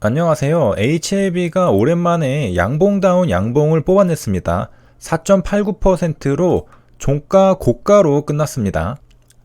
안녕하세요. HLB가 오랜만에 양봉다운 양봉을 뽑아냈습니다. 4.89%로 종가 고가로 끝났습니다.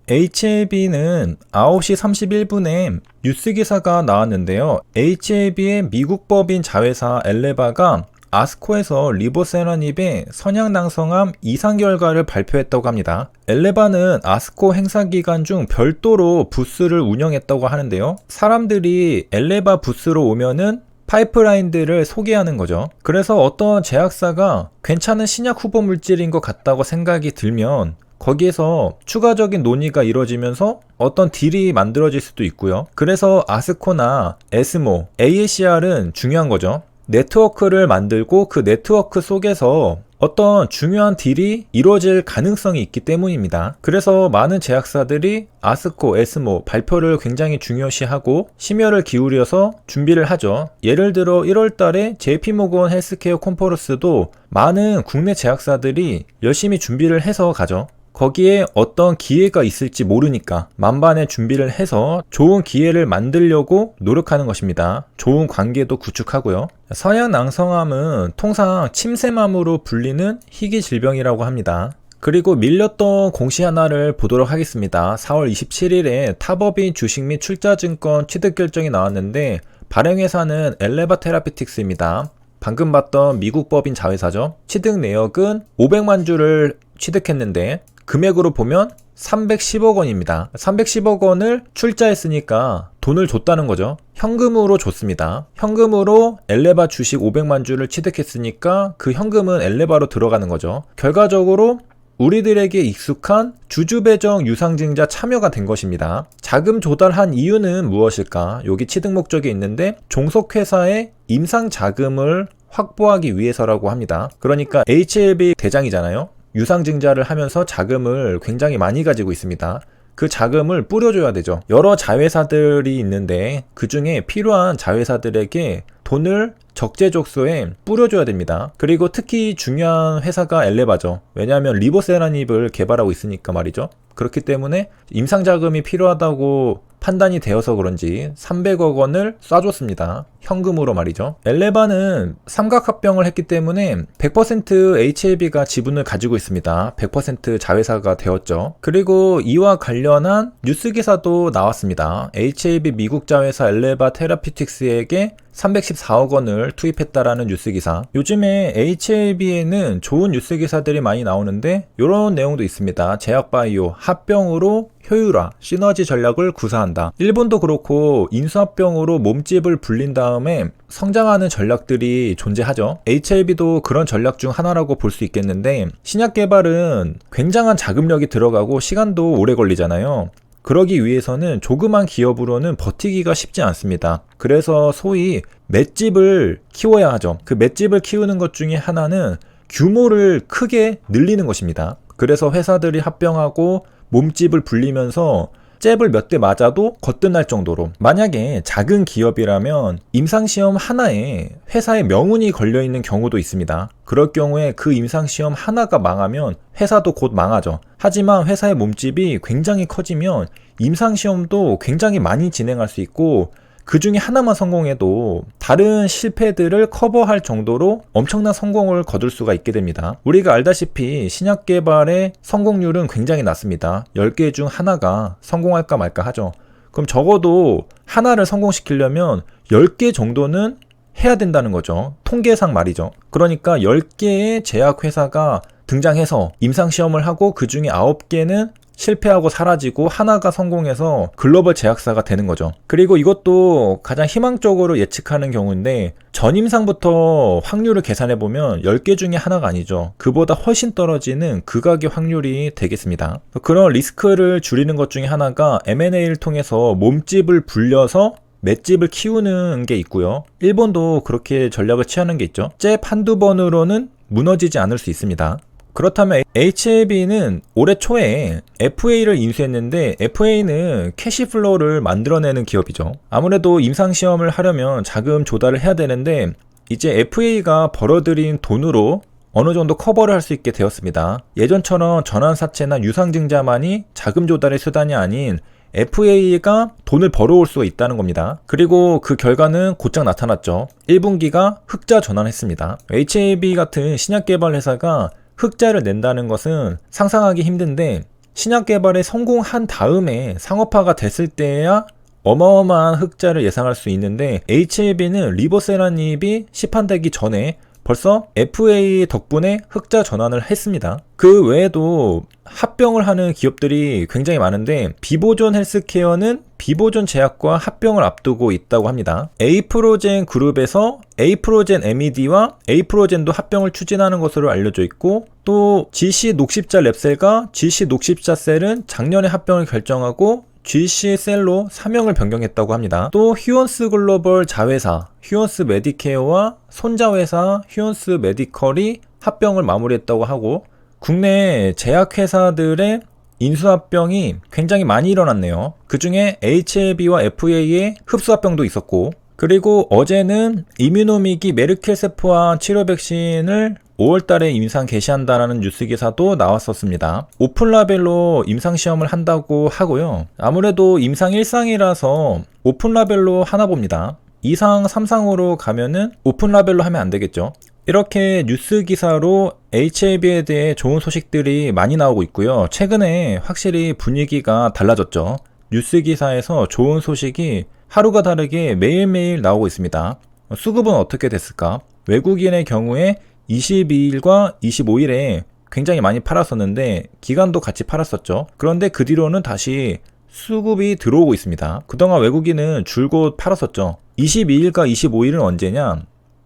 HLB는 9시 31분에 뉴스 기사가 나왔는데요. HLB의 미국 법인 자회사 엘레바가 아스코에서 리보세라닙의 선양낭성암 이상 결과를 발표했다고 합니다. 엘레바는 아스코 행사 기간 중 별도로 부스를 운영했다고 하는데요. 사람들이 엘레바 부스로 오면은 파이프라인들을 소개하는 거죠. 그래서 어떤 제약사가 괜찮은 신약 후보 물질인 것 같다고 생각이 들면 거기에서 추가적인 논의가 이루어지면서 어떤 딜이 만들어질 수도 있고요. 그래서 아스코나 에스모, AACR은 중요한 거죠. 네트워크를 만들고 그 네트워크 속에서 어떤 중요한 딜이 이루어질 가능성이 있기 때문입니다. 그래서 많은 제약사들이 아스코, 에스모 발표를 굉장히 중요시하고 심혈을 기울여서 준비를 하죠. 예를 들어 1월 달에 JP모건 헬스케어 컨퍼런스도 많은 국내 제약사들이 열심히 준비를 해서 가죠. 거기에 어떤 기회가 있을지 모르니까 만반의 준비를 해서 좋은 기회를 만들려고 노력하는 것입니다. 좋은 관계도 구축하고요. 선양낭성암은 통상 침샘암으로 불리는 희귀 질병이라고 합니다. 그리고 밀렸던 공시 하나를 보도록 하겠습니다. 4월 27일에 타법인 주식 및 출자증권 취득 결정이 나왔는데 발행회사는 엘레바 테라피틱스입니다. 방금 봤던 미국 법인 자회사죠. 취득 내역은 500만 주를 취득했는데 금액으로 보면 310억 원입니다. 310억 원을 출자했으니까 돈을 줬다는 거죠. 현금으로 줬습니다. 현금으로 엘레바 주식 500만 주를 취득했으니까 그 현금은 엘레바로 들어가는 거죠. 결과적으로 우리들에게 익숙한 주주배정 유상증자 참여가 된 것입니다. 자금 조달한 이유는 무엇일까? 여기 취득 목적이 있는데 종속회사의 임상 자금을 확보하기 위해서라고 합니다. 그러니까 HLB 대장이잖아요. 유상증자를 하면서 자금을 굉장히 많이 가지고 있습니다. 그 자금을 뿌려줘야 되죠. 여러 자회사들이 있는데 그 중에 필요한 자회사들에게 돈을 적재적소에 뿌려줘야 됩니다. 그리고 특히 중요한 회사가 엘레바죠. 왜냐하면 리보세라닙을 개발하고 있으니까 말이죠. 그렇기 때문에 임상자금이 필요하다고 판단이 되어서 그런지 300억 원을 쏴줬습니다. 현금으로 말이죠. 엘레바는 삼각합병을 했기 때문에 100% HLB가 지분을 가지고 있습니다. 100% 자회사가 되었죠. 그리고 이와 관련한 뉴스 기사도 나왔습니다. HLB 미국 자회사 엘레바 테라피틱스에게 314억 원을 투입했다라는 뉴스 기사. 요즘에 HLB에는 좋은 뉴스 기사들이 많이 나오는데 이런 내용도 있습니다. 제약바이오 합병으로 효율화, 시너지 전략을 구사한다. 일본도 그렇고 인수합병으로 몸집을 불린 다음에 성장하는 전략들이 존재하죠. HLB도 그런 전략 중 하나라고 볼 수 있겠는데 신약 개발은 굉장한 자금력이 들어가고 시간도 오래 걸리잖아요. 그러기 위해서는 조그만 기업으로는 버티기가 쉽지 않습니다. 그래서 소위 맷집을 키워야 하죠. 그 맷집을 키우는 것 중에 하나는 규모를 크게 늘리는 것입니다. 그래서 회사들이 합병하고 몸집을 불리면서 잽을 몇 대 맞아도 거뜬할 정도로, 만약에 작은 기업이라면 임상시험 하나에 회사의 명운이 걸려있는 경우도 있습니다. 그럴 경우에 그 임상시험 하나가 망하면 회사도 곧 망하죠. 하지만 회사의 몸집이 굉장히 커지면 임상시험도 굉장히 많이 진행할 수 있고 그 중에 하나만 성공해도 다른 실패들을 커버할 정도로 엄청난 성공을 거둘 수가 있게 됩니다. 우리가 알다시피 신약 개발의 성공률은 굉장히 낮습니다. 10개 중 하나가 성공할까 말까 하죠. 그럼 적어도 하나를 성공시키려면 10개 정도는 해야 된다는 거죠. 통계상 말이죠. 그러니까 10개의 제약회사가 등장해서 임상시험을 하고 그 중에 9개는 실패하고 사라지고 하나가 성공해서 글로벌 제약사가 되는 거죠. 그리고 이것도 가장 희망적으로 예측하는 경우인데 전임상부터 확률을 계산해보면 10개 중에 하나가 아니죠. 그보다 훨씬 떨어지는 극악의 확률이 되겠습니다. 그런 리스크를 줄이는 것 중에 하나가 M&A를 통해서 몸집을 불려서 맷집을 키우는 게 있고요. 일본도 그렇게 전략을 취하는 게 있죠. 잽 한두 번으로는 무너지지 않을 수 있습니다. 그렇다면 HLB는 올해 초에 FA를 인수했는데 FA는 캐시플로우를 만들어내는 기업이죠. 아무래도 임상시험을 하려면 자금 조달을 해야 되는데 이제 FA가 벌어들인 돈으로 어느 정도 커버를 할 수 있게 되었습니다. 예전처럼 전환사채나 유상증자만이 자금 조달의 수단이 아닌 FA가 돈을 벌어올 수가 있다는 겁니다. 그리고 그 결과는 곧장 나타났죠. 1분기가 흑자 전환했습니다. HAB 같은 신약 개발 회사가 흑자를 낸다는 것은 상상하기 힘든데, 신약 개발에 성공한 다음에 상업화가 됐을 때야 어마어마한 흑자를 예상할 수 있는데, HAB는 리보세라닙이 시판되기 전에 벌써 FA 덕분에 흑자 전환을 했습니다. 그 외에도 합병을 하는 기업들이 굉장히 많은데, 비보존 헬스케어는 비보존 제약과 합병을 앞두고 있다고 합니다. 에이프로젠 그룹에서 에이프로젠 MED와 에이프로젠도 합병을 추진하는 것으로 알려져 있고, 또 GC 녹십자 랩셀과 GC 녹십자 셀은 작년에 합병을 결정하고 GC셀로 사명을 변경했다고 합니다. 또 휴원스 글로벌 자회사 휴원스 메디케어와 손자회사 휴원스 메디컬이 합병을 마무리했다고 하고, 국내 제약회사들의 인수합병이 굉장히 많이 일어났네요. 그 중에 HAB와 FA의 흡수합병도 있었고, 그리고 어제는 이뮤노믹이 메르켈세포와 치료 백신을 5월달에 임상 개시한다라는 뉴스 기사도 나왔었습니다. 오픈라벨로 임상시험을 한다고 하고요. 아무래도 임상 1상이라서 오픈라벨로 하나 봅니다. 2상, 3상으로 가면은 오픈라벨로 하면 안 되겠죠. 이렇게 뉴스 기사로 HAB에 대해 좋은 소식들이 많이 나오고 있고요. 최근에 확실히 분위기가 달라졌죠. 뉴스 기사에서 좋은 소식이 하루가 다르게 매일매일 나오고 있습니다. 수급은 어떻게 됐을까? 외국인의 경우에 22일과 25일에 굉장히 많이 팔았었는데 기간도 같이 팔았었죠. 그런데 그 뒤로는 다시 수급이 들어오고 있습니다. 그동안 외국인은 줄곧 팔았었죠. 22일과 25일은 언제냐?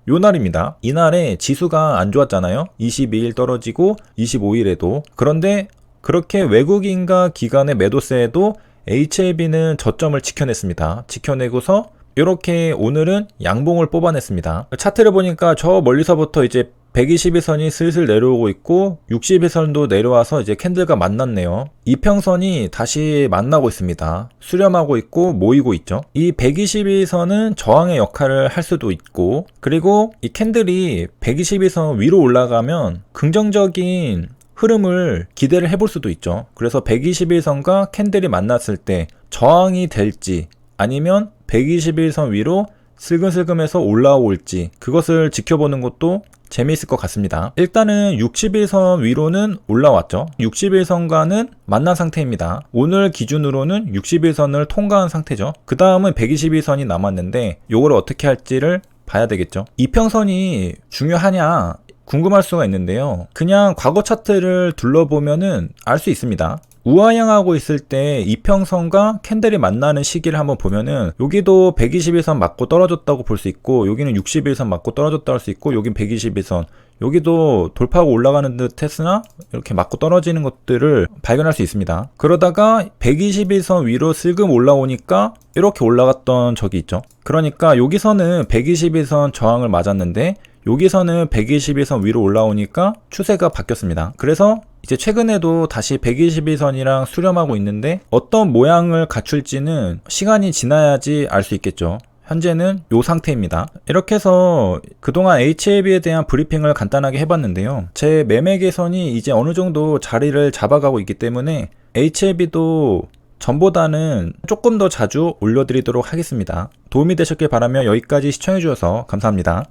요 날입니다. 이날에 지수가 안 좋았잖아요. 22일 떨어지고 25일에도. 그런데 그렇게 외국인과 기관의 매도세에도 HAB는 저점을 지켜냈습니다. 지켜내고서 이렇게 오늘은 양봉을 뽑아냈습니다. 차트를 보니까 저 멀리서부터 이제 121선이 슬슬 내려오고 있고 61선도 내려와서 이제 캔들과 만났네요. 이평선이 다시 만나고 있습니다. 수렴하고 있고 모이고 있죠. 이 121선은 저항의 역할을 할 수도 있고, 그리고 이 캔들이 121선 위로 올라가면 긍정적인 흐름을 기대를 해볼 수도 있죠. 그래서 121선과 캔들이 만났을 때 저항이 될지 아니면 121선 위로 슬금슬금해서 올라올지, 그것을 지켜보는 것도 재미있을 것 같습니다. 일단은 61선 위로는 올라왔죠. 61선과는 만난 상태입니다. 오늘 기준으로는 61선을 통과한 상태죠. 그 다음은 121선이 남았는데 요걸 어떻게 할지를 봐야 되겠죠. 이평선이 중요하냐 궁금할 수가 있는데요. 그냥 과거 차트를 둘러보면은 알 수 있습니다. 우하향하고 있을 때 이평선과 캔들이 만나는 시기를 한번 보면은 여기도 121선 맞고 떨어졌다고 볼 수 있고, 여기는 61선 맞고 떨어졌다고 할 수 있고, 여긴 121선, 여기도 돌파하고 올라가는 듯 했으나 이렇게 맞고 떨어지는 것들을 발견할 수 있습니다. 그러다가 121선 위로 슬금 올라오니까 이렇게 올라갔던 적이 있죠. 그러니까 여기서는 121선 저항을 맞았는데 여기서는 121선 위로 올라오니까 추세가 바뀌었습니다. 그래서 이제 최근에도 다시 121선이랑 수렴하고 있는데 어떤 모양을 갖출지는 시간이 지나야지 알 수 있겠죠. 현재는 이 상태입니다. 이렇게 해서 그동안 HAB에 대한 브리핑을 간단하게 해봤는데요. 제 매매 개선이 이제 어느 정도 자리를 잡아가고 있기 때문에 HAB도 전보다는 조금 더 자주 올려드리도록 하겠습니다. 도움이 되셨길 바라며 여기까지 시청해주셔서 감사합니다.